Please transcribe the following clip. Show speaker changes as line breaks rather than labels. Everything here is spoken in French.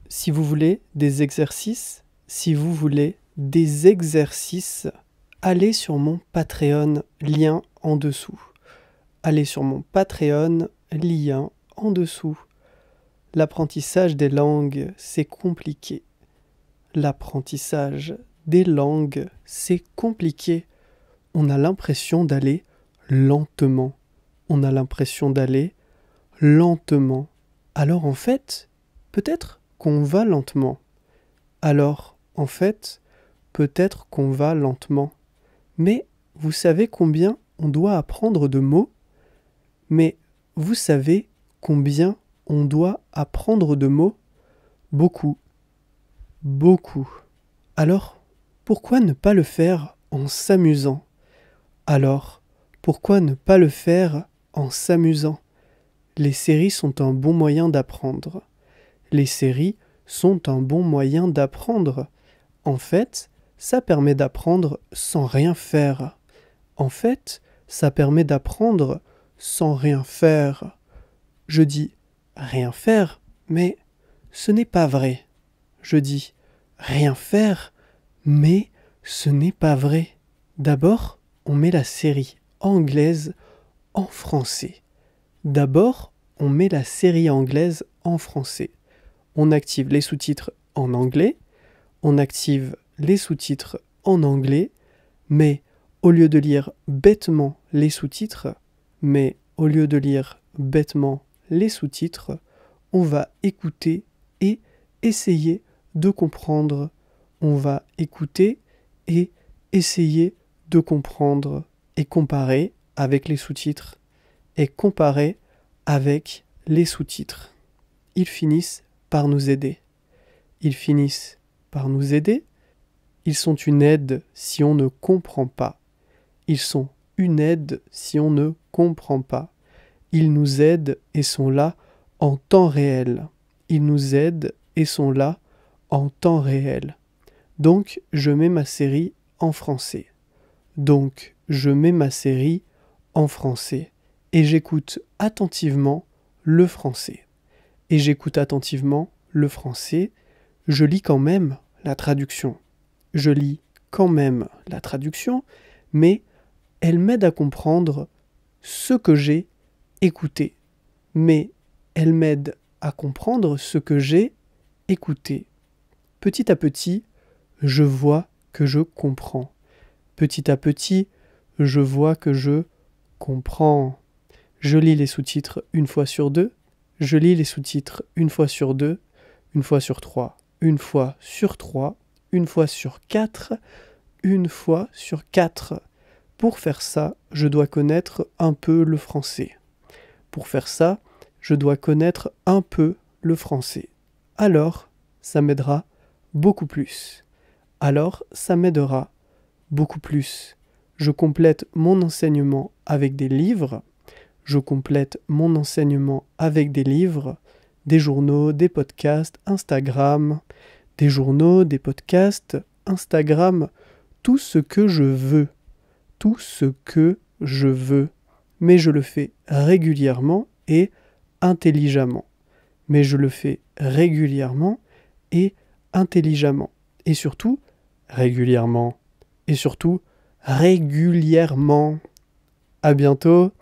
Si vous voulez des exercices, allez sur mon Patreon, lien en dessous. Allez sur mon Patreon, lien en dessous. L'apprentissage des langues, c'est compliqué. L'apprentissage des langues, c'est compliqué. On a l'impression d'aller lentement. Alors en fait, peut-être qu'on va lentement. Mais vous savez combien on doit apprendre de mots ? Beaucoup. Alors, pourquoi ne pas le faire en s'amusant ? Les séries sont un bon moyen d'apprendre. En fait, ça permet d'apprendre sans rien faire. Je dis rien faire, mais ce n'est pas vrai. D'abord, on met la série anglaise en français. On active les sous-titres en anglais, mais au lieu de lire bêtement les sous-titres, on va écouter et essayer de comprendre. Et comparer avec les sous-titres. Ils finissent par nous aider. Ils sont une aide si on ne comprend pas. Ils nous aident et sont là en temps réel. Donc, je mets ma série en français. Et j'écoute attentivement le français. Je lis quand même la traduction. Mais elle m'aide à comprendre ce que j'ai écouté. Petit à petit, je vois que je comprends. Je lis les sous-titres une fois sur deux, une fois sur trois, une fois sur quatre. Pour faire ça, je dois connaître un peu le français. Alors, ça m'aidera beaucoup plus. Je complète mon enseignement avec des livres. Des journaux, des podcasts, Instagram. Tout ce que je veux. Mais je le fais régulièrement et intelligemment. Et surtout, régulièrement. À bientôt.